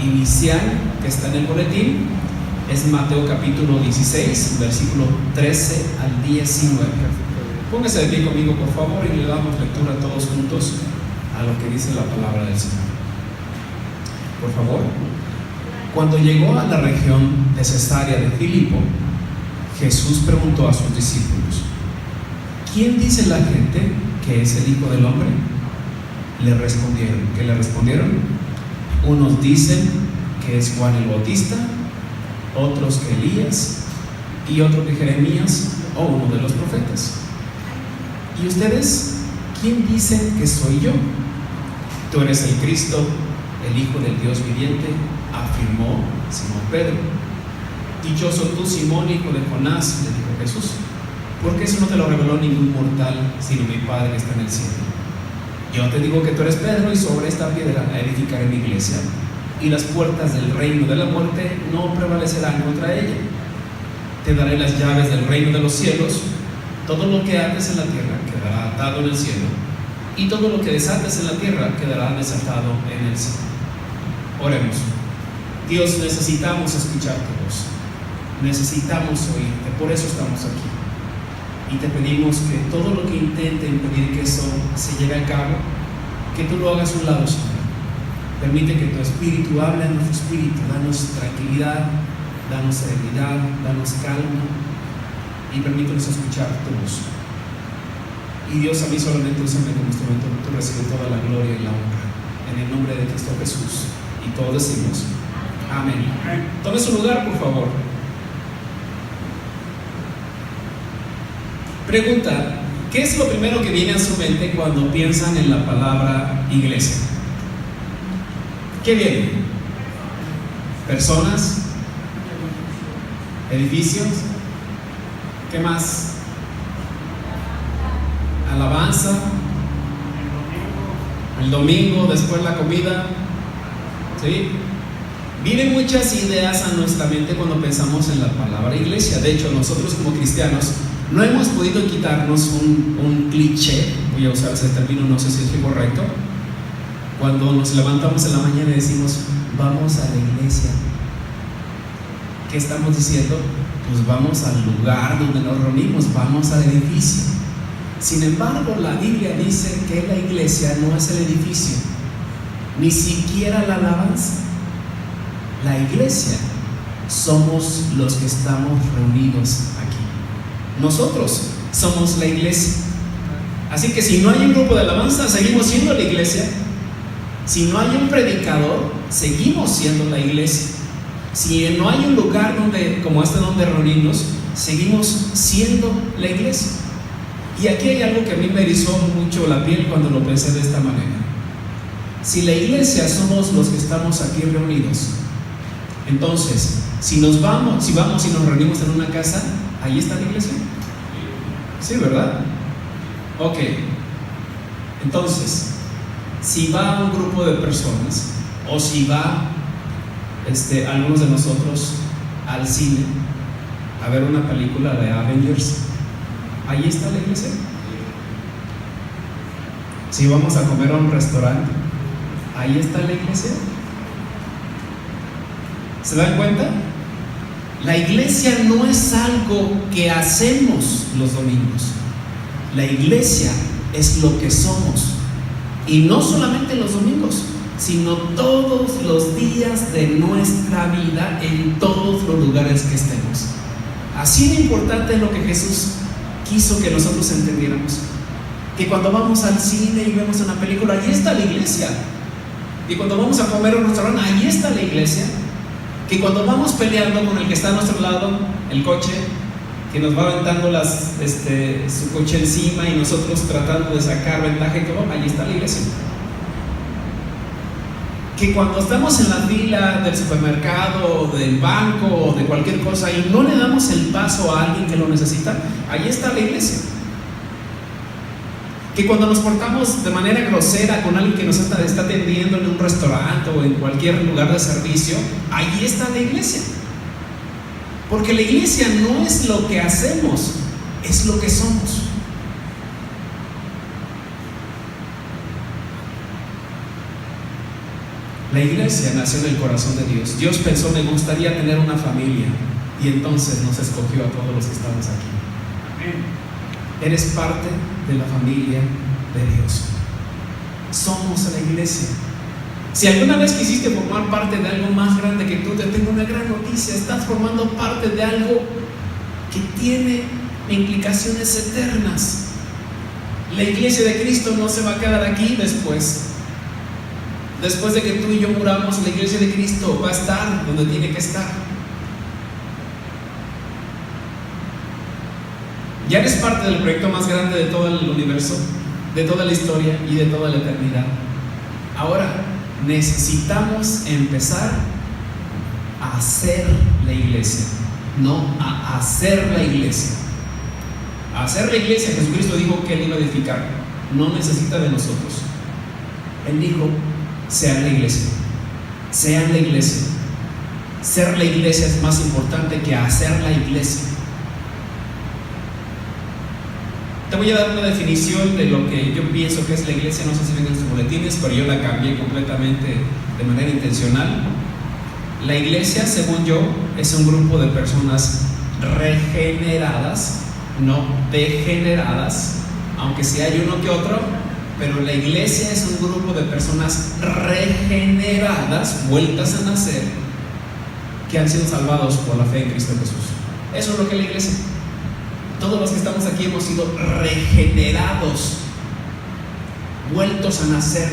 inicial que está en el boletín es Mateo capítulo 16, versículo 13 al 19. Póngase de pie conmigo, por favor, y le damos lectura todos juntos a lo que dice la palabra del Señor. Por favor. Cuando llegó a la región de Cesarea de Filipo, Jesús preguntó a sus discípulos: ¿quién dice la gente que es el Hijo del Hombre? Le respondieron. ¿Qué le respondieron? Unos dicen que es Juan el Bautista, otros que Elías, y otros que Jeremías o uno de los profetas. ¿Y ustedes quién dicen que soy yo? Tú eres el Cristo, el Hijo del Dios viviente, afirmó Simón Pedro. Dichoso tú, Simón, hijo de Jonás, le dijo Jesús, porque eso no te lo reveló ningún mortal, sino mi Padre que está en el cielo. Yo te digo que tú eres Pedro, y sobre esta piedra edificaré mi iglesia, y las puertas del reino de la muerte no prevalecerán contra ella. Te daré las llaves del reino de los cielos. Todo lo que ates en la tierra quedará atado en el cielo, y todo lo que desates en la tierra quedará desatado en el cielo. Oremos. Dios, necesitamos escuchar tu voz, necesitamos oírte, por eso estamos aquí. Y te pedimos que todo lo que intente impedir que eso se lleve a cabo, que tú lo hagas a un lado, Señor. Permite que tu espíritu hable a nuestro espíritu, danos tranquilidad, danos serenidad, danos calma, y permítanos escuchar tu voz. Y Dios, a mí solamente úsame como instrumento, tú recibes toda la gloria y la honra, en el nombre de Cristo Jesús. Y todos decimos amén. Tome su lugar, por favor. Pregunta: ¿qué es lo primero que viene a su mente cuando piensan en la palabra iglesia? ¿Qué viene? ¿Personas? ¿Edificios? ¿Qué más? ¿Alabanza? ¿El domingo después la comida? ¿Sí? Vienen muchas ideas a nuestra mente cuando pensamos en la palabra iglesia. De hecho, nosotros como cristianos no hemos podido quitarnos un cliché, voy a usar ese término, no sé si es correcto, cuando nos levantamos en la mañana y decimos, vamos a la iglesia. ¿Qué estamos diciendo? Pues vamos al lugar donde nos reunimos, vamos al edificio. Sin embargo, la Biblia dice que la iglesia no es el edificio, ni siquiera la alabanza. La iglesia somos los que estamos reunidos aquí. Nosotros somos la iglesia. Así que si no hay un grupo de alabanza, seguimos siendo la iglesia. Si no hay un predicador, seguimos siendo la iglesia. Si no hay un lugar como este donde reunirnos, seguimos siendo la iglesia. Y aquí hay algo que a mí me erizó mucho la piel cuando lo pensé de esta manera. Si la iglesia somos los que estamos aquí reunidos, entonces, si vamos y nos reunimos en una casa, ¿ahí está la iglesia? Sí, ¿verdad? Ok. Entonces, si va un grupo de personas, o si va algunos de nosotros al cine a ver una película de Avengers, ¿ahí está la iglesia? Si vamos a comer a un restaurante, ¿ahí está la iglesia? ¿Se dan cuenta? La iglesia no es algo que hacemos los domingos. La iglesia es lo que somos. Y no solamente los domingos, sino todos los días de nuestra vida, en todos los lugares que estemos. Así de importante es lo que Jesús quiso que nosotros entendiéramos. Que cuando vamos al cine y vemos una película, ahí está la iglesia. Y cuando vamos a comer a un restaurante, ahí está la iglesia. Que cuando vamos peleando con el que está a nuestro lado, el coche, que nos va aventando su coche encima y nosotros tratando de sacar ventaja y todo, ahí está la iglesia. Que cuando estamos en la fila del supermercado, del banco o de cualquier cosa y no le damos el paso a alguien que lo necesita, ahí está la iglesia. Que cuando nos portamos de manera grosera con alguien que nos está atendiendo en un restaurante o en cualquier lugar de servicio, ahí está la iglesia. Porque la iglesia no es lo que hacemos, es lo que somos. La iglesia nació en el corazón de Dios. Dios pensó, me gustaría tener una familia, y entonces nos escogió a todos los que estamos aquí. Eres parte de la familia de Dios. Somos la iglesia. Si alguna vez quisiste formar parte de algo más grande que tú, te tengo una gran noticia. Estás formando parte de algo que tiene implicaciones eternas. La iglesia de Cristo no se va a quedar aquí después. Después de que tú y yo muramos, la iglesia de Cristo va a estar donde tiene que estar. Ya eres parte del proyecto más grande de todo el universo, de toda la historia y de toda la eternidad. Ahora necesitamos empezar a hacer la iglesia, no a hacer la iglesia. A hacer la iglesia, Jesucristo dijo que Él iba a edificar, no necesita de nosotros. Él dijo, sean la iglesia, sean la iglesia. Ser la iglesia es más importante que hacer la iglesia. Te voy a dar una definición de lo que yo pienso que es la iglesia. No sé si ven en sus boletines, pero yo la cambié completamente de manera intencional. La iglesia, según yo, es un grupo de personas regeneradas, no degeneradas, aunque sí hay uno que otro, pero la iglesia es un grupo de personas regeneradas, vueltas a nacer, que han sido salvados por la fe en Cristo Jesús. Eso es lo que es la iglesia. Todos los que estamos aquí hemos sido regenerados, vueltos a nacer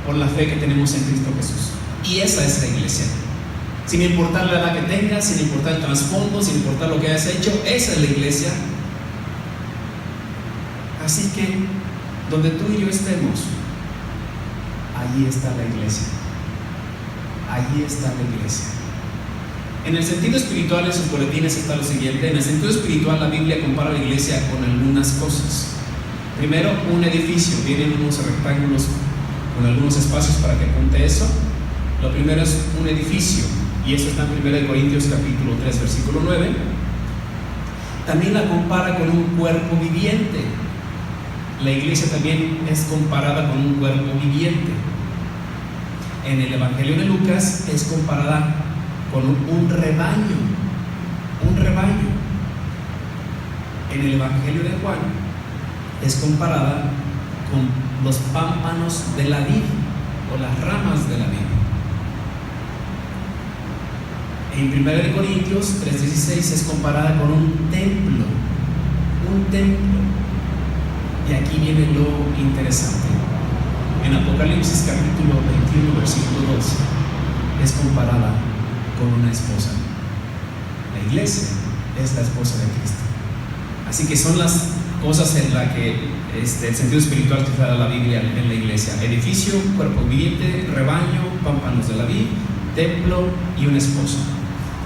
por la fe que tenemos en Cristo Jesús. Y esa es la iglesia. Sin importar la edad que tengas, sin importar el trasfondo, sin importar lo que hayas hecho, esa es la iglesia. Así que, donde tú y yo estemos, allí está la iglesia. Allí está la iglesia. En el sentido espiritual, en sus boletines está lo siguiente. En el sentido espiritual, la Biblia compara la iglesia con algunas cosas. Primero, un edificio. Vienen unos rectángulos con algunos espacios para que apunte eso. Lo primero es un edificio, y eso está en 1 Corintios capítulo 3, versículo 9. También la compara con un cuerpo viviente. La iglesia también es comparada con un cuerpo viviente. En el Evangelio de Lucas es comparada con un rebaño, un rebaño. En el Evangelio de Juan es comparada con los pámpanos de la vid o las ramas de la vid. En 1 Corintios 3:16 es comparada con un templo, un templo. Y aquí viene lo interesante. En Apocalipsis capítulo 21, versículo 12 es comparada con una esposa. La iglesia es la esposa de Cristo. Así que son las cosas en las que el sentido espiritual que da la Biblia en la iglesia: edificio, cuerpo viviente, rebaño, pámpanos de la vid, templo y una esposa.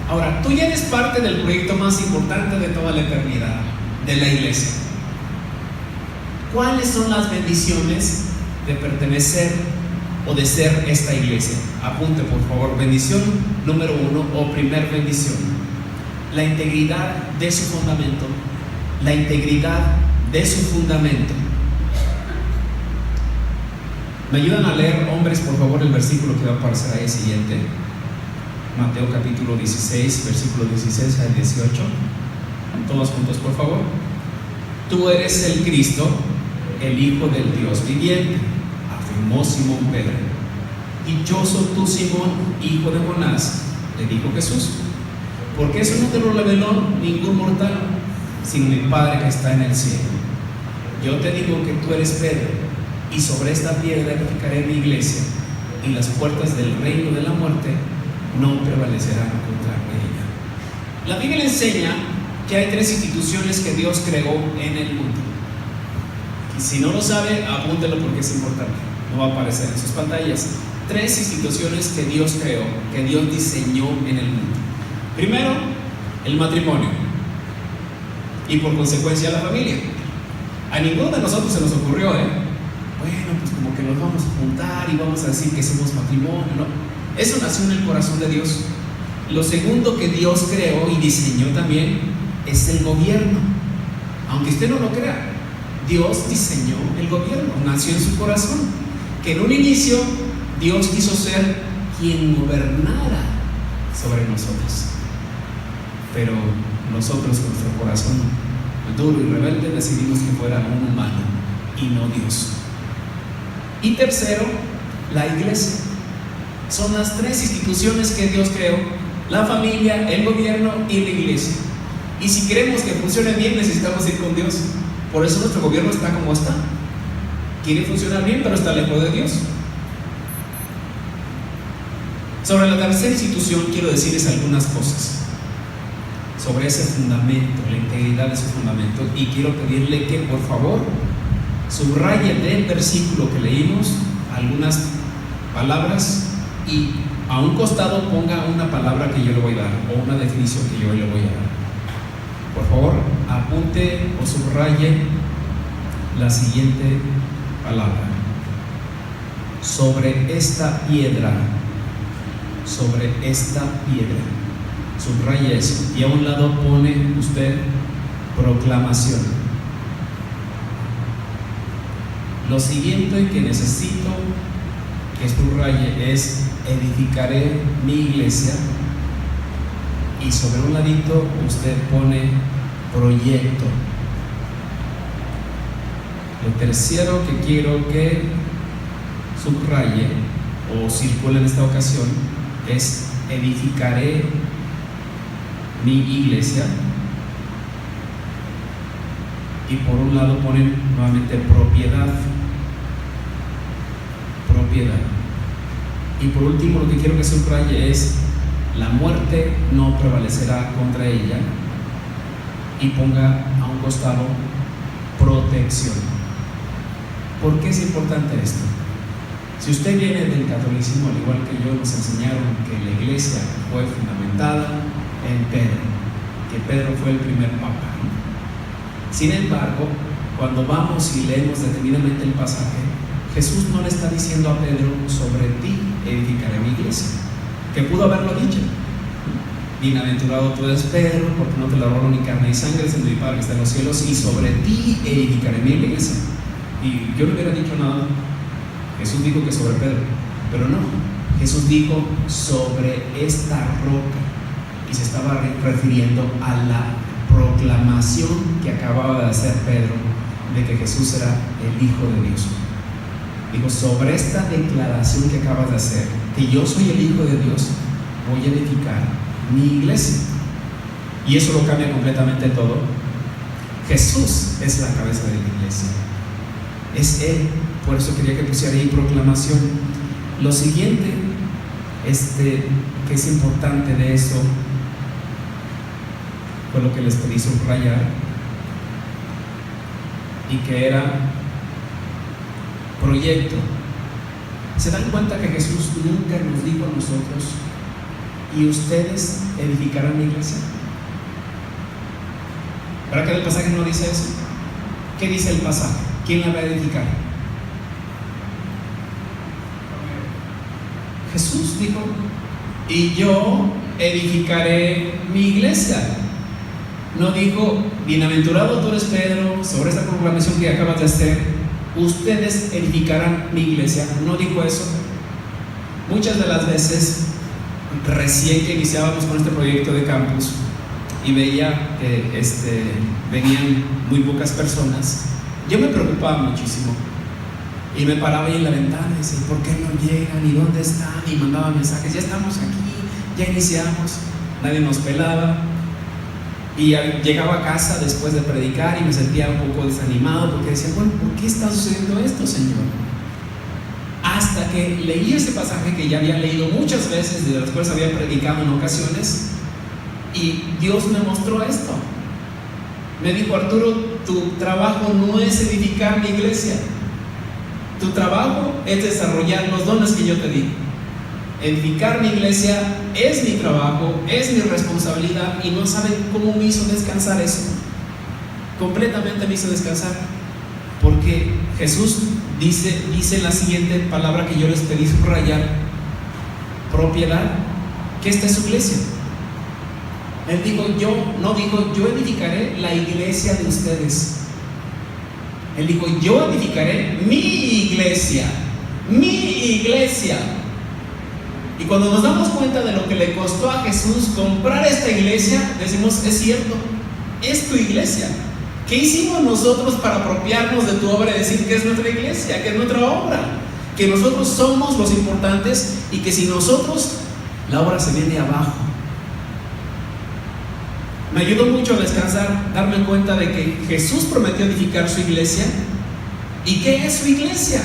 Ahora, tú ya eres parte del proyecto más importante de toda la eternidad, de la iglesia. ¿Cuáles son las bendiciones de pertenecer o de ser esta iglesia? Apunte por favor. Bendición número 1 o primer bendición: la integridad de su fundamento. La integridad de su fundamento. ¿Me ayudan a leer, hombres, por favor, el versículo que va a aparecer ahí siguiente? Mateo capítulo 16, versículo 16 al 18. Todos juntos, por favor. Tú eres el Cristo, el Hijo del Dios viviente, afirmó Simón Pedro. Dichoso tú, Simón, hijo de Jonás, le dijo Jesús, porque eso no te lo reveló ningún mortal, sino mi Padre que está en el cielo. Yo te digo que tú eres Pedro, y sobre esta piedra edificaré mi iglesia, y las puertas del reino de la muerte no prevalecerán contra ella. La Biblia enseña que hay 3 instituciones que Dios creó en el mundo. Y si no lo sabe, apúntelo porque es importante. No va a aparecer en sus pantallas. 3 instituciones que Dios creó, que Dios diseñó en el mundo. Primero, el matrimonio, y por consecuencia la familia. A ninguno de nosotros se nos ocurrió, bueno, pues como que nos vamos a juntar y vamos a decir que somos matrimonio. No, eso nació en el corazón de Dios. Lo segundo que Dios creó y diseñó también es el gobierno. Aunque usted no lo crea, Dios diseñó el gobierno, nació en su corazón, que en un inicio Dios quiso ser quien gobernara sobre nosotros, pero nosotros con nuestro corazón duro y rebelde decidimos que fuera un humano y no Dios. Y tercero, la iglesia. Son las tres instituciones que Dios creó: la familia, el gobierno y la iglesia. Y si queremos que funcione bien, necesitamos ir con Dios. Por eso nuestro gobierno está como está. Quiere funcionar bien, pero está lejos de Dios. Sobre la tercera institución quiero decirles algunas cosas sobre ese fundamento, la integridad de ese fundamento, y quiero pedirle que por favor subraye del versículo que leímos algunas palabras y a un costado ponga una palabra que yo le voy a dar o una definición que yo le voy a dar. Por favor, apunte o subraye la siguiente palabra: sobre esta piedra. Sobre esta piedra. Subraya eso. Y a un lado pone usted proclamación. Lo siguiente que necesito que subraye es: edificaré mi iglesia. Y sobre un ladito usted pone proyecto. Lo tercero que quiero que subraye o circule en esta ocasión es: edificaré mi iglesia. Y por un lado ponen nuevamente propiedad. Propiedad. Y por último, lo que quiero que subraye es: la muerte no prevalecerá contra ella. Y ponga a un costado protección. ¿Por qué es importante esto? Si usted viene del catolicismo, al igual que yo, nos enseñaron que la iglesia fue fundamentada en Pedro, que Pedro fue el primer papa, ¿no? Sin embargo, cuando vamos y leemos detenidamente el pasaje, Jesús no le está diciendo a Pedro: sobre ti edificaré mi iglesia, que pudo haberlo dicho: bienaventurado tú eres Pedro, porque no te lo robó ni carne ni sangre, sino mi Padre que está en los cielos, y sobre ti edificaré mi iglesia. Y yo no hubiera dicho nada. Jesús dijo que sobre Pedro, pero no, Jesús dijo sobre esta roca, y se estaba refiriendo a la proclamación que acababa de hacer Pedro de que Jesús era el Hijo de Dios. Dijo: sobre esta declaración que acabas de hacer, que yo soy el Hijo de Dios, voy a edificar mi iglesia. Y eso lo cambia completamente todo. Jesús es la cabeza de la iglesia, es Él. Por eso quería que pusiera ahí proclamación. Lo siguiente que es importante de eso fue lo que les pedí subrayar, y que era proyecto. ¿Se dan cuenta que Jesús nunca nos dijo a nosotros: y ustedes edificarán mi iglesia? ¿Verdad que el pasaje no dice eso? ¿Qué dice el pasaje? ¿Quién la va a edificar? Jesús dijo: y yo edificaré mi iglesia. No dijo: bienaventurado tú eres Pedro, sobre esta proclamación que acabas de hacer, ustedes edificarán mi iglesia. No dijo eso. Muchas de las veces, recién que iniciábamos con este proyecto de campus y veía que venían muy pocas personas, yo me preocupaba muchísimo y me paraba ahí en la ventana y decía: ¿por qué no llegan? ¿Y dónde están? Y mandaba mensajes: ya estamos aquí, ya iniciamos. Nadie nos pelaba. Y llegaba a casa después de predicar y me sentía un poco desanimado, porque decía: bueno, ¿por qué está sucediendo esto, Señor? Hasta que leí ese pasaje que ya había leído muchas veces, de las cuales había predicado en ocasiones, y Dios me mostró esto. Me dijo: Arturo, tu trabajo no es edificar mi iglesia, tu trabajo es desarrollar los dones que yo te di. Edificar mi iglesia es mi trabajo, es mi responsabilidad, y no saben cómo me hizo descansar eso. Completamente me hizo descansar, porque Jesús dice la siguiente palabra que yo les pedí subrayar: propiedad, que esta es su iglesia. Él dijo: no dijo yo edificaré la iglesia de ustedes. Él dijo: yo edificaré mi iglesia. Mi iglesia. Y cuando nos damos cuenta de lo que le costó a Jesús comprar esta iglesia, decimos, es cierto, es tu iglesia. ¿Qué hicimos nosotros para apropiarnos de tu obra y decir que es nuestra iglesia, que es nuestra obra? Que nosotros somos los importantes y que sin nosotros la obra se viene abajo. Me ayudó mucho a descansar, darme cuenta de que Jesús prometió edificar su iglesia. ¿Y qué es su iglesia?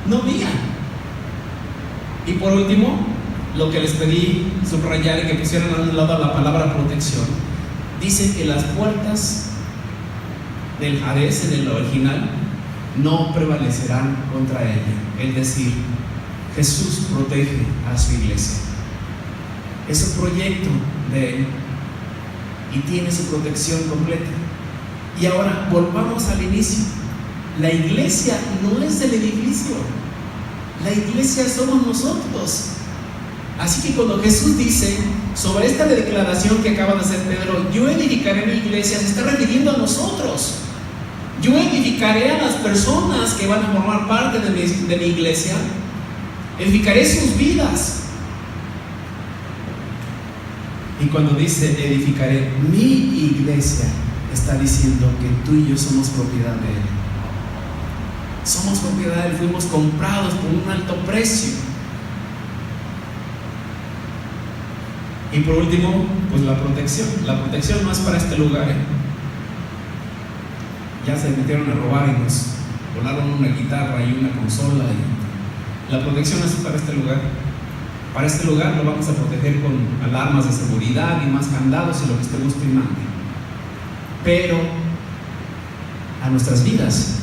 No mía. Y por último, lo que les pedí subrayar y que pusieran a un lado la palabra protección. Dice que las puertas del Hades, en el original, no prevalecerán contra ella. Es decir, Jesús protege a su iglesia. Es un proyecto de Él y tiene su protección completa. Y ahora volvamos al inicio. La iglesia no es del edificio, la iglesia somos nosotros. Así que cuando Jesús dice sobre esta declaración que acaba de hacer Pedro, yo edificaré mi iglesia, se está refiriendo a nosotros. Yo edificaré a las personas que van a formar parte de mi iglesia, edificaré sus vidas. Y cuando dice edificaré mi iglesia, está diciendo que tú y yo somos propiedad de Él. Somos propiedad de Él, fuimos comprados por un alto precio. Y por último, pues la protección. La protección no es para este lugar, Ya se metieron a robar y nos volaron una guitarra y una consola. Y la protección es para este lugar. Para este lugar lo vamos a proteger con alarmas de seguridad y más candados y lo que estemos primando. Pero a nuestras vidas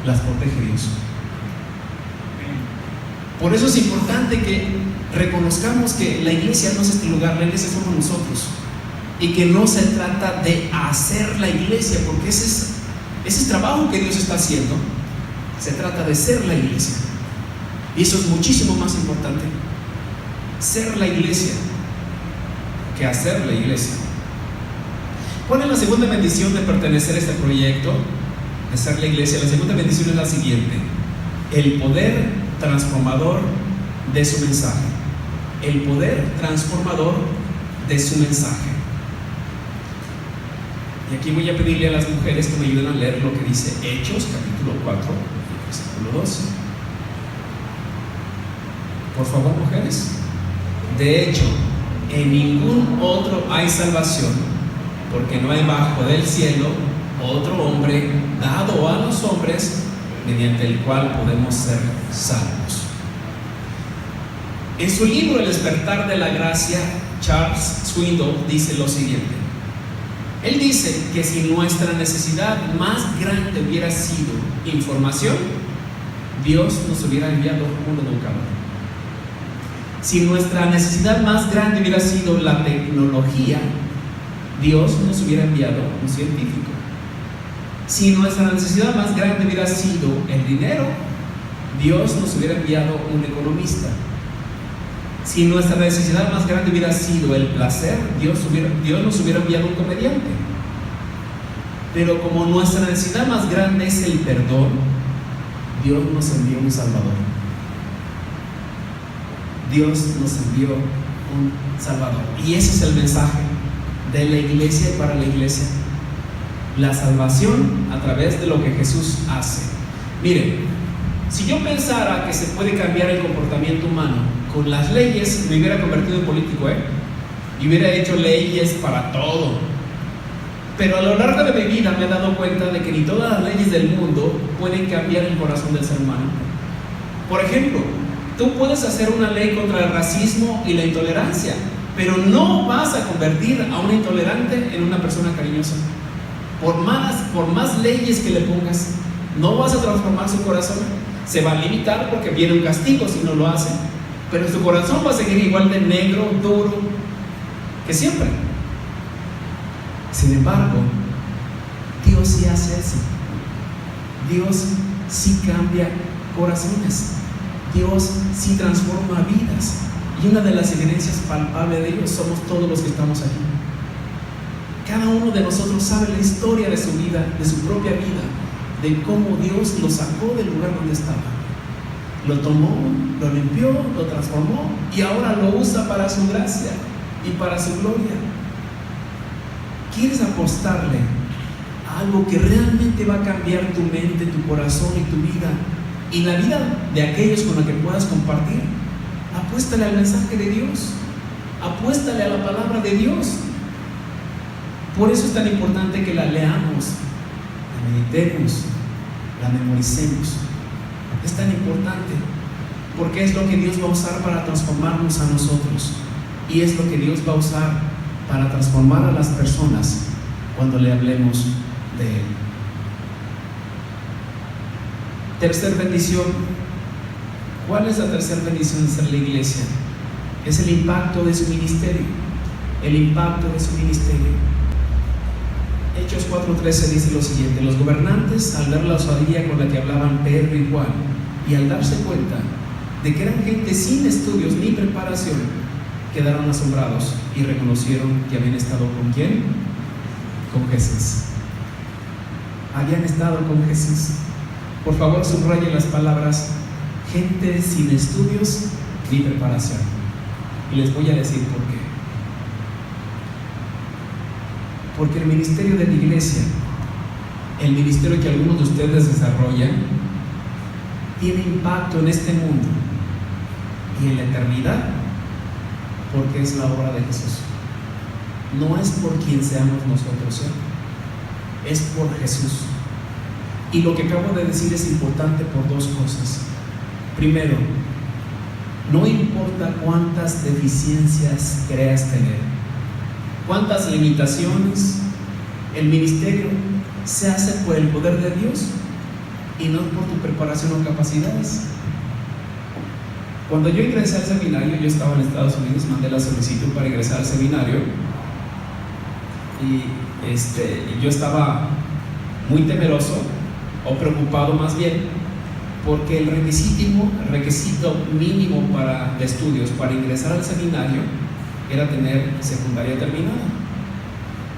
las protege Dios. Por eso es importante que reconozcamos que la iglesia no es este lugar, la iglesia somos nosotros. Y que no se trata de hacer la iglesia, porque ese es trabajo que Dios está haciendo. Se trata de ser la iglesia. Y eso es muchísimo más importante. Ser la iglesia que hacer la iglesia. ¿Cuál es la segunda bendición de pertenecer a este proyecto? De ser la iglesia. La segunda bendición es la siguiente: el poder transformador de su mensaje. El poder transformador de su mensaje. Y aquí voy a pedirle a las mujeres que me ayuden a leer lo que dice Hechos, capítulo 4, versículo 12. Por favor, mujeres. De hecho, en ningún otro hay salvación, porque no hay bajo del cielo otro hombre dado a los hombres mediante el cual podemos ser salvos. En su libro El despertar de la gracia, Charles Swindoll dice lo siguiente. Él dice que si nuestra necesidad más grande hubiera sido información, Dios nos hubiera enviado un educador. Si nuestra necesidad más grande hubiera sido la tecnología, Dios nos hubiera enviado un científico. Si nuestra necesidad más grande hubiera sido el dinero, Dios nos hubiera enviado un economista. Si nuestra necesidad más grande hubiera sido el placer, Dios nos hubiera enviado un comediante. Pero como nuestra necesidad más grande es el perdón, Dios nos envió un Salvador. Dios nos envió un Salvador. Y ese es el mensaje de la iglesia y para la iglesia. La salvación a través de lo que Jesús hace. Miren, si yo pensara que se puede cambiar el comportamiento humano con las leyes, me hubiera convertido en político, y hubiera hecho leyes para todo. Pero a lo largo de mi vida me he dado cuenta de que ni todas las leyes del mundo pueden cambiar el corazón del ser humano. Por ejemplo, tú puedes hacer una ley contra el racismo y la intolerancia, pero no vas a convertir a un intolerante en una persona cariñosa. Por más leyes que le pongas, no vas a transformar su corazón. Se va a limitar porque viene un castigo si no lo hace, pero su corazón va a seguir igual de negro, duro que siempre. Sin embargo, Dios sí hace eso. Dios sí cambia corazones. Dios sí transforma vidas. Y una de las evidencias palpables de ellos somos todos los que estamos aquí. Cada uno de nosotros sabe la historia de su vida, de su propia vida, de cómo Dios lo sacó del lugar donde estaba, lo tomó, lo limpió, lo transformó y ahora lo usa para su gracia y para su gloria. ¿Quieres apostarle a algo que realmente va a cambiar tu mente, tu corazón y tu vida y la vida de aquellos con los que puedas compartir? Apuéstale al mensaje de Dios, apuéstale a la palabra de Dios. Por eso es tan importante que la leamos, la meditemos, la memoricemos. Es tan importante porque es lo que Dios va a usar para transformarnos a nosotros y es lo que Dios va a usar para transformar a las personas cuando le hablemos de Él. Tercer bendición. ¿Cuál es la tercera bendición de ser la iglesia? Es el impacto de su ministerio. El impacto de su ministerio. Hechos 4:13 dice lo siguiente: los gobernantes, al ver la osadía con la que hablaban Pedro y Juan, y al darse cuenta de que eran gente sin estudios ni preparación, quedaron asombrados y reconocieron que habían estado ¿con quién? Con Jesús. Habían estado con Jesús. Por favor, subraye las palabras gente sin estudios ni preparación. Y les voy a decir por qué. Porque el ministerio de la iglesia, el ministerio que algunos de ustedes desarrollan, tiene impacto en este mundo y en la eternidad, porque es la obra de Jesús. No es por quien seamos nosotros, es por Jesús. Y lo que acabo de decir es importante por dos cosas. Primero, no importa cuántas deficiencias creas tener, cuántas limitaciones, el ministerio se hace por el poder de Dios y no por tu preparación o capacidades. Cuando yo ingresé al seminario, yo estaba en Estados Unidos, mandé la solicitud para ingresar al seminario y yo estaba muy temeroso o preocupado más bien, porque el requisito mínimo de estudios para ingresar al seminario era tener secundaria terminada,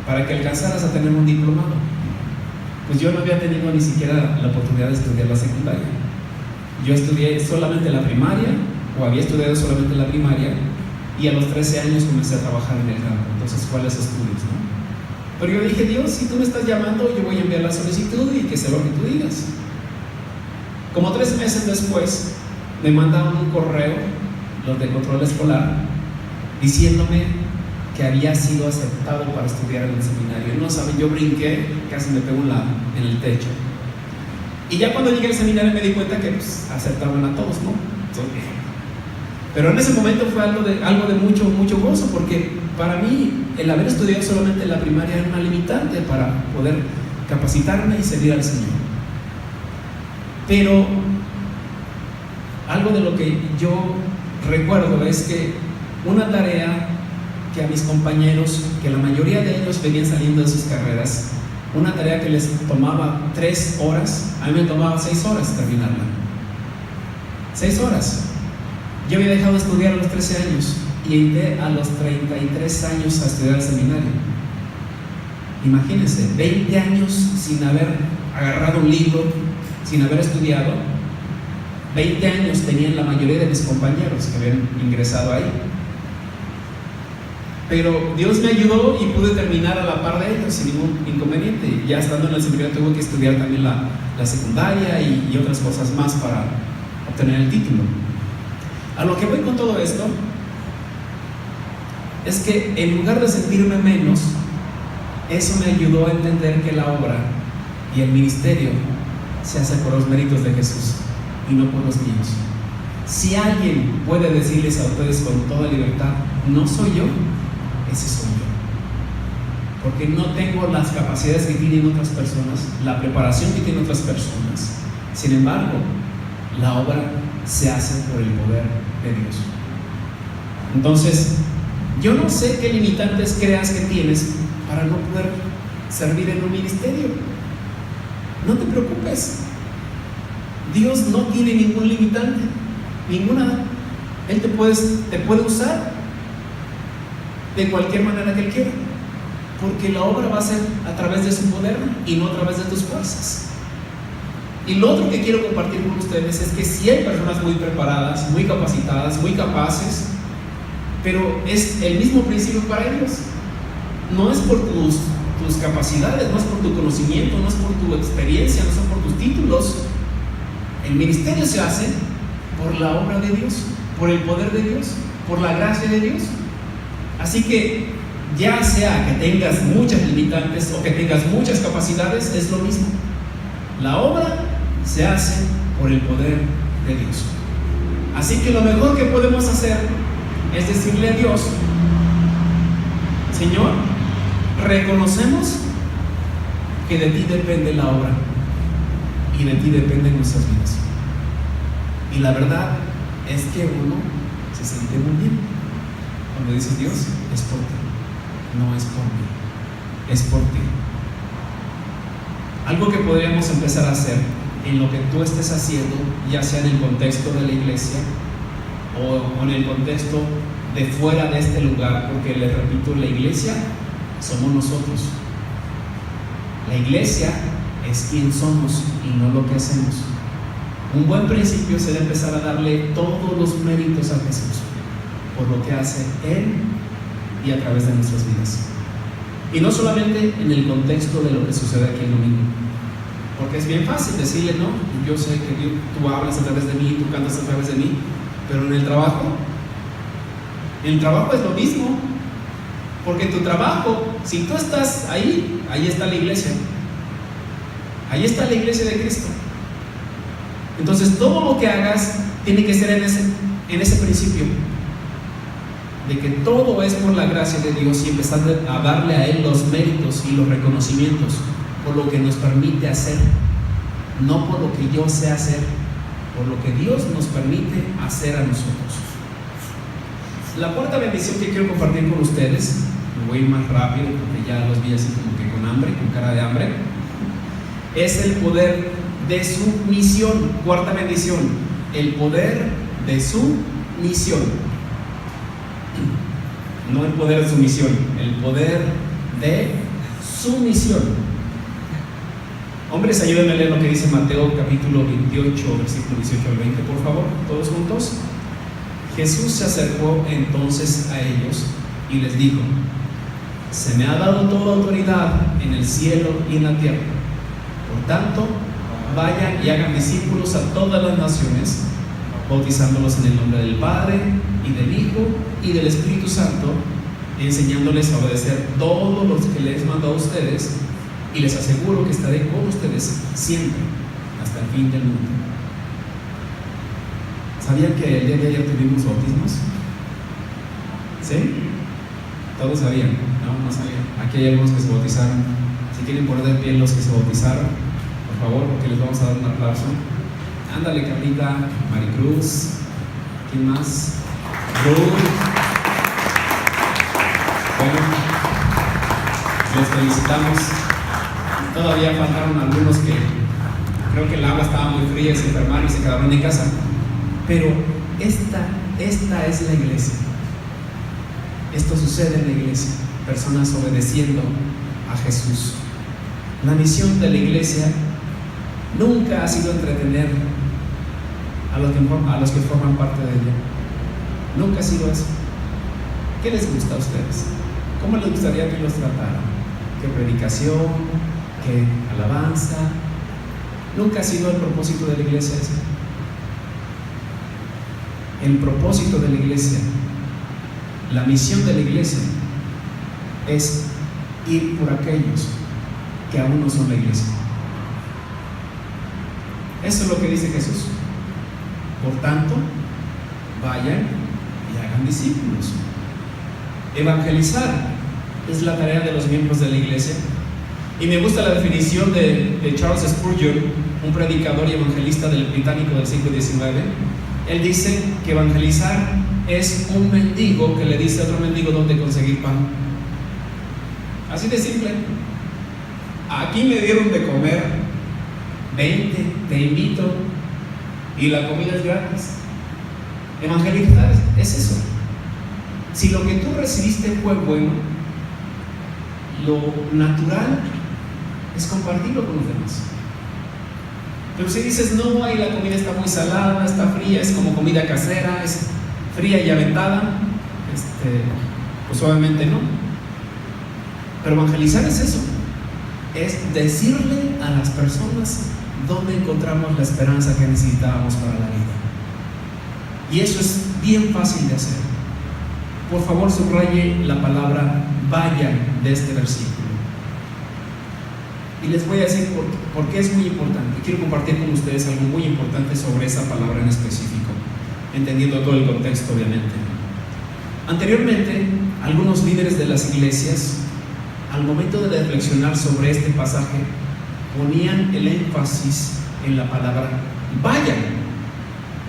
para que alcanzaras a tener un diplomado. Pues yo no había tenido ni siquiera la oportunidad de estudiar la secundaria. Yo estudié solamente la primaria, o había estudiado solamente la primaria, y a los 13 años comencé a trabajar en el campo. Entonces, ¿cuáles estudios, no? Pero yo dije: Dios, si tú me estás llamando, yo voy a enviar la solicitud y que sea lo que tú digas. Como 3 meses después, me mandaron un correo, los de control escolar, diciéndome que había sido aceptado para estudiar en el seminario. No saben, yo brinqué, casi me pego en el techo. Y ya cuando llegué al seminario me di cuenta que aceptaban a todos, ¿no? Entonces, pero en ese momento fue algo de mucho gozo, porque para mí el haber estudiado solamente la primaria era una limitante para poder capacitarme y servir al Señor. Pero algo de lo que yo recuerdo es que una tarea que a mis compañeros, que la mayoría de ellos venían saliendo de sus carreras, una tarea que les tomaba 3 horas, a mí me tomaba 6 horas terminarla. 6 horas. Yo había dejado de estudiar a los 13 años y entré a los 33 años a estudiar el seminario. Imagínense, 20 años sin haber agarrado un libro, sin haber estudiado. 20 años tenían la mayoría de mis compañeros que habían ingresado ahí. Pero Dios me ayudó y pude terminar a la par de ellos sin ningún inconveniente. Ya estando en el seminario tuve que estudiar también la secundaria y otras cosas más para obtener el título. A lo que voy con todo esto es que en lugar de sentirme menos, eso me ayudó a entender que la obra y el ministerio se hace por los méritos de Jesús y no por los míos. Si alguien puede decirles a ustedes con toda libertad: no soy yo, ese soy yo, porque no tengo las capacidades que tienen otras personas, la preparación que tienen otras personas. Sin embargo, la obra se hace por el poder de Dios. Entonces, yo no sé qué limitantes creas que tienes para no poder servir en un ministerio. No te preocupes, Dios no tiene ningún limitante, ninguna. Él te puede usar de cualquier manera que Él quiera, porque la obra va a ser a través de su poder y no a través de tus fuerzas. Y lo otro que quiero compartir con ustedes es que sí hay personas muy preparadas, muy capacitadas, muy capaces, pero es el mismo principio para ellos. No es por tus capacidades, no es por tu conocimiento, no es por tu experiencia, no son por tus títulos. El ministerio se hace por la obra de Dios, por el poder de Dios, por la gracia de Dios. Así que ya sea que tengas muchas limitantes o que tengas muchas capacidades, es lo mismo. La obra se hace por el poder de Dios. Así que lo mejor que podemos hacer es decirle a Dios: Señor, reconocemos que de ti depende la obra y de ti dependen nuestras vidas. Y la verdad es que uno se siente muy bien cuando dices: Dios, es por ti, no es por mí, es por ti. Algo que podríamos empezar a hacer en lo que tú estés haciendo, ya sea en el contexto de la iglesia o en el contexto de fuera de este lugar, porque les repito, la iglesia somos nosotros. La iglesia es quien somos y no lo que hacemos. Un buen principio será empezar a darle todos los méritos a Jesús por lo que hace Él y a través de nuestras vidas. Y no solamente en el contexto de lo que sucede aquí el domingo, porque es bien fácil decirle: no, yo sé que tú hablas a través de mí, tú cantas a través de mí, pero en el trabajo es lo mismo. Porque tu trabajo, si tú estás ahí, ahí está la iglesia. Ahí está la iglesia de Cristo. Entonces todo lo que hagas tiene que ser en ese principio de que todo es por la gracia de Dios, y empezar a darle a Él los méritos y los reconocimientos por lo que nos permite hacer, no por lo que yo sé hacer, por lo que Dios nos permite hacer a nosotros. La cuarta bendición que quiero compartir con ustedes, me voy a ir más rápido porque ya los vi así como que con hambre, con cara de hambre, es el poder de su misión. Cuarta bendición, el poder de su misión. No el poder de su misión, el poder de su misión. Hombres, ayúdenme a leer lo que dice Mateo capítulo 28, versículo 18 al 20, por favor, todos juntos. Jesús se acercó entonces a ellos y les dijo: se me ha dado toda autoridad en el cielo y en la tierra. Por tanto, vayan y hagan discípulos a todas las naciones, bautizándolos en el nombre del Padre y del Hijo y del Espíritu Santo, enseñándoles a obedecer todo lo que les mando a ustedes, y les aseguro que estaré con ustedes siempre, hasta el fin del mundo. ¿Sabían que el día de ayer tuvimos bautismos? ¿Sí? ¿Todos sabían? No sabían. Aquí hay algunos que se bautizaron. Si quieren poner de pie los que se bautizaron, por favor, porque les vamos a dar un aplauso. Ándale, Carlita, Maricruz, ¿quién más? Ruth. Bueno, les felicitamos. Todavía faltaron algunos que creo que el agua estaba muy fría y se enfermaron y se quedaron en casa. Pero esta es la iglesia. Esto sucede en la iglesia. Personas obedeciendo a Jesús. La misión de la iglesia nunca ha sido entretener a los que forman parte de ella. Nunca ha sido eso. ¿Qué les gusta a ustedes? ¿Cómo les gustaría que los trataran? ¿Qué predicación? ¿Qué alabanza? Nunca ha sido el propósito de la iglesia ese. El propósito de la iglesia, la misión de la iglesia, es ir por aquellos que aún no son la iglesia. Eso es lo que dice Jesús. Por tanto, vayan y hagan discípulos. Evangelizar es la tarea de los miembros de la iglesia. Y me gusta la definición de Charles Spurgeon, un predicador y evangelista del británico del siglo XIX. Él dice que evangelizar es un mendigo que le dice a otro mendigo dónde conseguir pan. Así de simple. Aquí me dieron de comer, 20, te invito, y la comida es gratis. Evangelizar es eso. Si lo que tú recibiste fue bueno, lo natural es compartirlo con los demás. Pero si dices, no, ahí la comida está muy salada, está fría, es como comida casera, es fría y aventada, pues obviamente no. Pero evangelizar es eso, es decirle a las personas dónde encontramos la esperanza que necesitábamos para la vida. Y eso es bien fácil de hacer. Por favor, subraye la palabra vayan de este versículo. Y les voy a decir por qué es muy importante. Quiero compartir con ustedes algo muy importante sobre esa palabra en específico, entendiendo todo el contexto, obviamente. Anteriormente, algunos líderes de las iglesias, al momento de reflexionar sobre este pasaje, ponían el énfasis en la palabra vayan,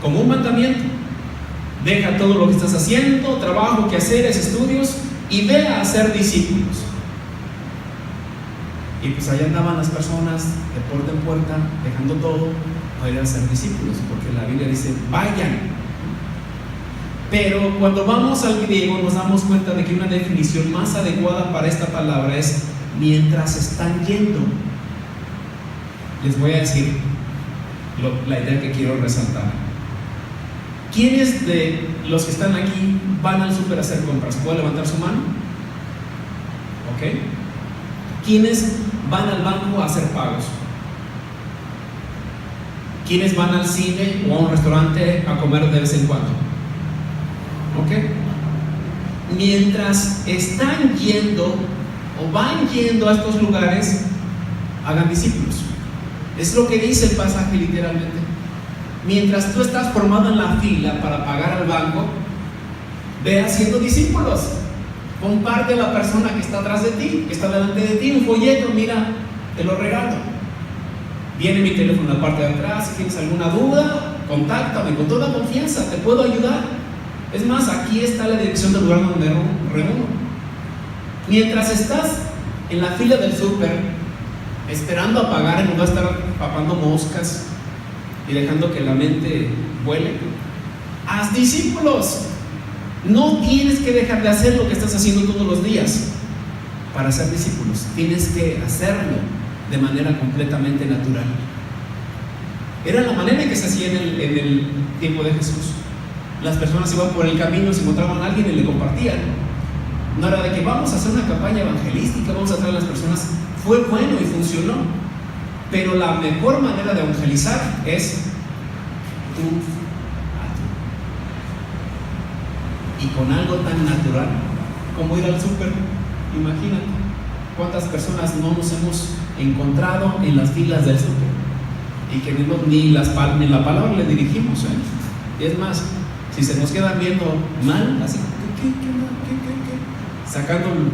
como un mandamiento. Deja todo lo que estás haciendo, trabajo, quehaceres, estudios, y ve a hacer discípulos. Y pues allá andaban las personas de puerta en puerta, dejando todo para ir a ser discípulos, porque la Biblia dice vayan. Pero cuando vamos al griego nos damos cuenta de que una definición más adecuada para esta palabra es mientras están yendo. Les voy a decir la idea que quiero resaltar. ¿Quiénes de los que están aquí van al súper a hacer compras? ¿Puede levantar su mano? ¿Ok? ¿Quiénes van al banco a hacer pagos? ¿Quiénes van al cine o a un restaurante a comer de vez en cuando? ¿Ok? Mientras están yendo o van yendo a estos lugares, hagan discípulos. Es lo que dice el pasaje literalmente. Mientras tú estás formado en la fila para pagar al banco, ve haciendo discípulos. Comparte a la persona que está atrás de ti, que está delante de ti, un folleto, mira, te lo regalo. Viene mi teléfono en la parte de atrás, si tienes alguna duda, contáctame con toda confianza, te puedo ayudar. Es más, aquí está la dirección del lugar donde me reúno. Mientras estás en la fila del súper, esperando a pagar, en lugar de estar papando moscas y dejando que la mente vuele, haz discípulos. No tienes que dejar de hacer lo que estás haciendo todos los días para ser discípulos. Tienes que hacerlo de manera completamente natural. Era la manera en que se hacía en el tiempo de Jesús. Las personas iban por el camino, se encontraban a alguien y le compartían. No era de que vamos a hacer una campaña evangelística, vamos a traer a las personas. Fue bueno y funcionó, pero la mejor manera de evangelizar es tú a tú. Y con algo tan natural como ir al súper. Imagínate cuántas personas no nos hemos encontrado en las filas del súper y que ni la palabra le dirigimos, Y es más, si se nos quedan viendo mal, así, ¿qué? Sacando el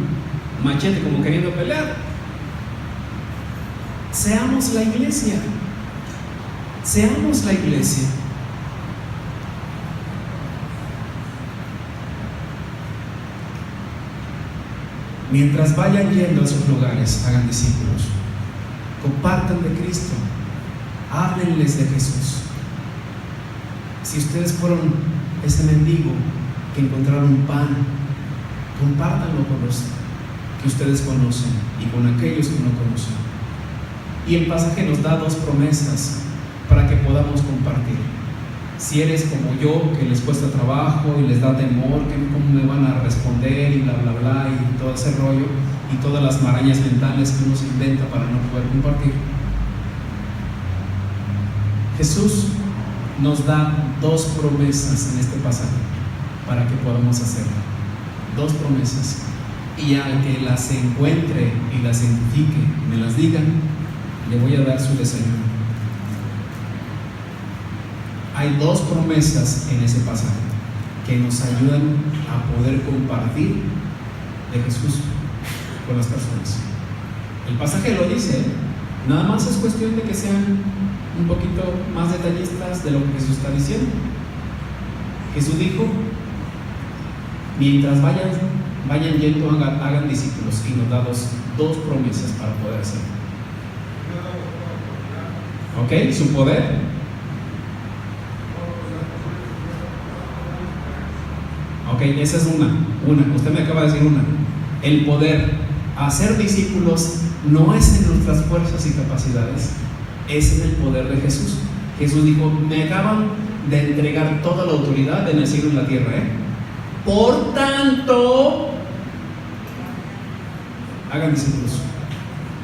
machete como queriendo pelear. Seamos la iglesia. Seamos la iglesia. Mientras vayan yendo a esos lugares, hagan discípulos. Compartan de Cristo. Háblenles de Jesús. Si ustedes fueron ese mendigo que encontraron pan, compártanlo con los que ustedes conocen y con aquellos que no conocen. Y el pasaje nos da dos promesas para que podamos compartir. Si eres como yo, que les cuesta trabajo y les da temor, que cómo me van a responder y bla bla bla y todo ese rollo y todas las marañas mentales que uno se inventa para no poder compartir, Jesús nos da dos promesas en este pasaje para que podamos hacerlo. Dos promesas. Y al que las encuentre y las identifique y me las diga, le voy a dar su desayuno. Hay dos promesas en ese pasaje que nos ayudan a poder compartir de Jesús con las personas. El pasaje lo dice, nada más es cuestión de que sean un poquito más detallistas de lo que Jesús está diciendo. Jesús dijo, mientras vayan yendo, hagan discípulos, y nos da dos promesas para poder hacerlo. ¿Ok? Su poder. Ok, esa es una. Usted me acaba de decir una. El poder. Hacer discípulos no es en nuestras fuerzas y capacidades, Ese es el poder de Jesús. Jesús dijo: me acaban de entregar toda la autoridad en el cielo y en la tierra, por tanto, hagan discípulos.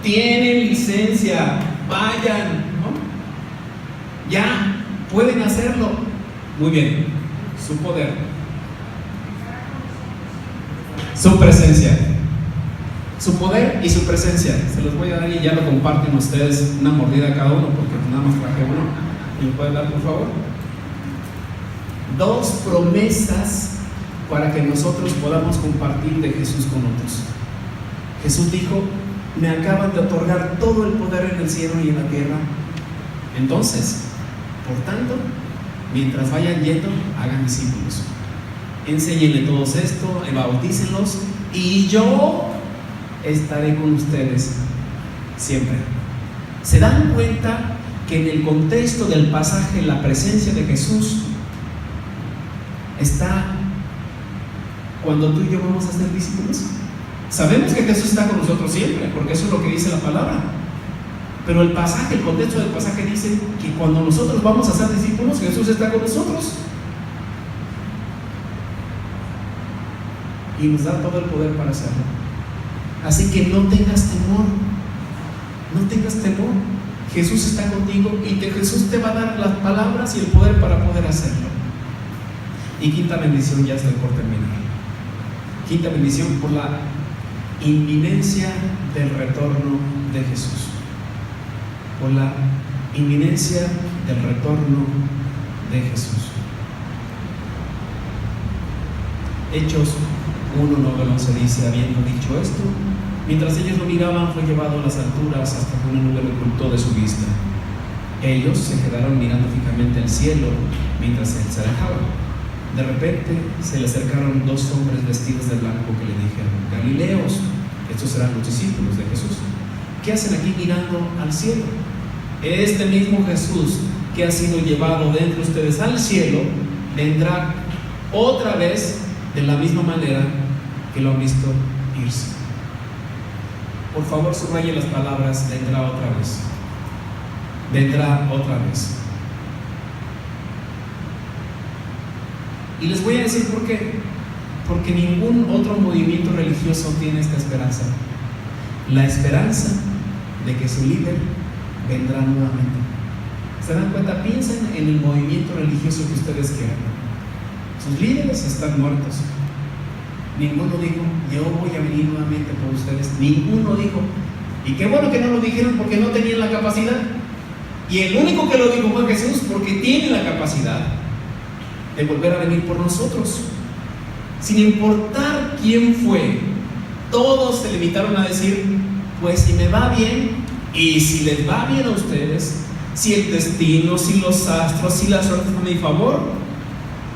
Tienen licencia, vayan, ¿no? Ya pueden hacerlo. Muy bien, su poder, su presencia, su poder y su presencia. Se los voy a dar y ya lo comparten ustedes, una mordida a cada uno, porque nada más traje uno. ¿Me lo pueden dar, por favor? 2 promesas para que nosotros podamos compartir de Jesús con otros. Jesús dijo: me acaban de otorgar todo el poder en el cielo y en la tierra. Entonces, por tanto, mientras vayan yendo, hagan discípulos. Enséñenle todos esto, bautícenlos, y yo estaré con ustedes siempre. ¿Se dan cuenta que en el contexto del pasaje la presencia de Jesús está cuando tú y yo vamos a ser discípulos? Sabemos que Jesús está con nosotros siempre, porque eso es lo que dice la palabra. Pero el pasaje, el contexto del pasaje dice que cuando nosotros vamos a ser discípulos, Jesús está con nosotros y nos da todo el poder para hacerlo. Así que no tengas temor, no tengas temor. Jesús está contigo y Jesús te va a dar las palabras y el poder para poder hacerlo. Y quinta bendición, ya estoy por terminar. Quinta bendición, por la inminencia del retorno de Jesús. Por la inminencia del retorno de Jesús. Hechos 1:9-11 dice: habiendo dicho esto, mientras ellos lo miraban, fue llevado a las alturas hasta que una nube lo ocultó de su vista. Ellos se quedaron mirando fijamente al cielo mientras él se alejaba. De repente se le acercaron 2 hombres vestidos de blanco que le dijeron: Galileos, estos eran los discípulos de Jesús, ¿qué hacen aquí mirando al cielo? Este mismo Jesús que ha sido llevado de entre ustedes al cielo, vendrá otra vez de la misma manera que lo han visto irse. Por favor, subraye las palabras: vendrá otra vez. Vendrá otra vez. Y les voy a decir por qué. Porque ningún otro movimiento religioso tiene esta esperanza. La esperanza de que su líder vendrá nuevamente. ¿Se dan cuenta? Piensen en el movimiento religioso que ustedes quieran. Sus líderes están muertos. Ninguno dijo: yo voy a venir nuevamente por ustedes. Ninguno dijo. Y qué bueno que no lo dijeron, porque no tenían la capacidad. Y el único que lo dijo fue Jesús, porque tiene la capacidad de volver a venir por nosotros. Sin importar quién fue, todos se limitaron a decir: pues si me va bien, y si les va bien a ustedes, si el destino, si los astros, si la suerte está a mi favor,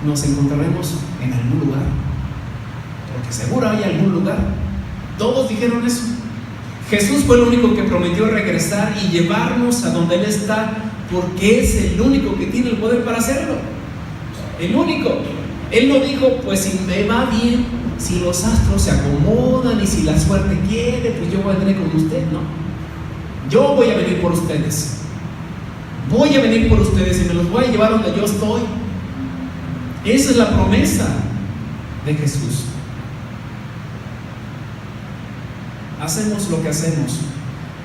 nos encontraremos en algún lugar, porque seguro hay algún lugar. Todos dijeron eso. Jesús fue el único que prometió regresar y llevarnos a donde Él está, porque es el único que tiene el poder para hacerlo. El único. Él no dijo: pues si me va bien, si los astros se acomodan y si la suerte quiere, pues yo vendré con usted. No, yo voy a venir por ustedes. Voy a venir por ustedes y me los voy a llevar donde yo estoy. Esa es la promesa de Jesús. Hacemos lo que hacemos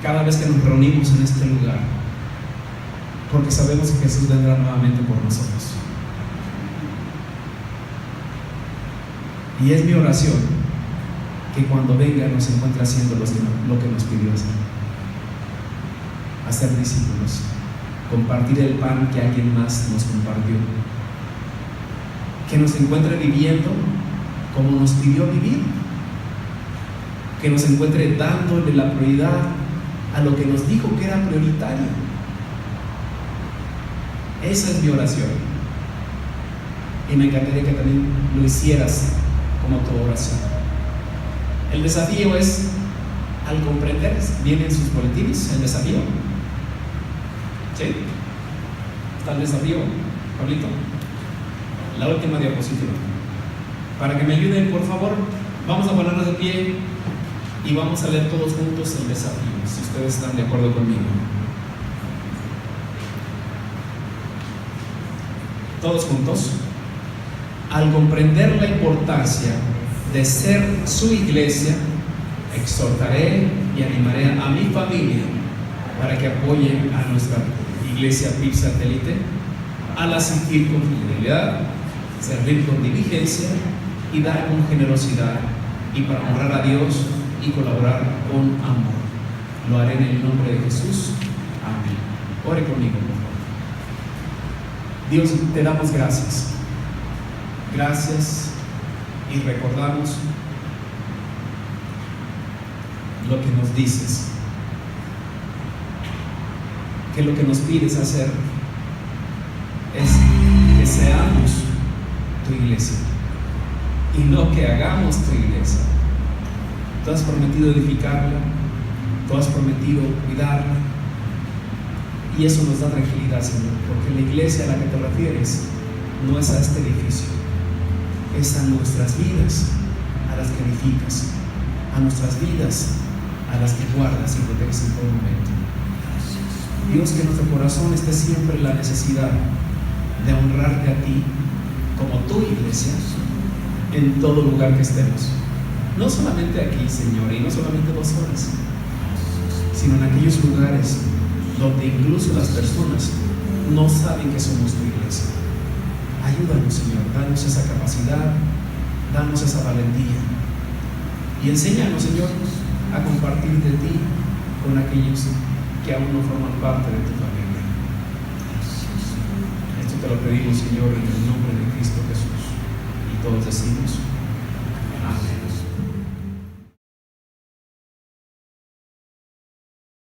cada vez que nos reunimos en este lugar, porque sabemos que Jesús vendrá nuevamente por nosotros. Y es mi oración que cuando venga nos encuentre haciendo lo que nos pidió hacer discípulos, compartir el pan que alguien más nos compartió, que nos encuentre viviendo como nos pidió vivir, que nos encuentre dándole la prioridad a lo que nos dijo que era prioritario. Esa es mi oración, y me encantaría que también lo hicieras como tu oración. El desafío es, al comprender, vienen sus boletines, el desafío. ¿Sí? Está el desafío, Pablito. La última diapositiva. Para que me ayuden, por favor, vamos a ponernos de pie y vamos a leer todos juntos el desafío, si ustedes están de acuerdo conmigo. todos juntos. Al comprender la importancia de ser su iglesia, exhortaré y animaré a mi familia para que apoyen a nuestra iglesia PIB Satélite al asistir con fidelidad, servir con diligencia y dar con generosidad, y para honrar a Dios y colaborar con amor. Lo haré en el nombre de Jesús. Amén. Ore conmigo, por favor. Dios, te damos gracias. Gracias, y recordamos lo que nos dices, que lo que nos pides hacer es que seamos tu iglesia y no que hagamos tu iglesia. Tú has prometido edificarla, tú has prometido cuidarla, y eso nos da tranquilidad, Señor, porque la iglesia a la que te refieres no es a este edificio, es a nuestras vidas a las que edificas, a nuestras vidas a las que guardas y proteges en todo momento. Dios, que en nuestro corazón esté siempre la necesidad de honrarte a ti como tu iglesia en todo lugar que estemos. No solamente aquí, Señor, y no solamente 2 horas, sino en aquellos lugares donde incluso las personas no saben que somos tu iglesia. Ayúdanos, Señor, danos esa capacidad, danos esa valentía, y enséñanos, Señor, a compartir de ti con aquellos que aún no forman parte de tu familia. Esto te lo pedimos, Señor, en el nombre de Cristo Jesús. Y todos decimos: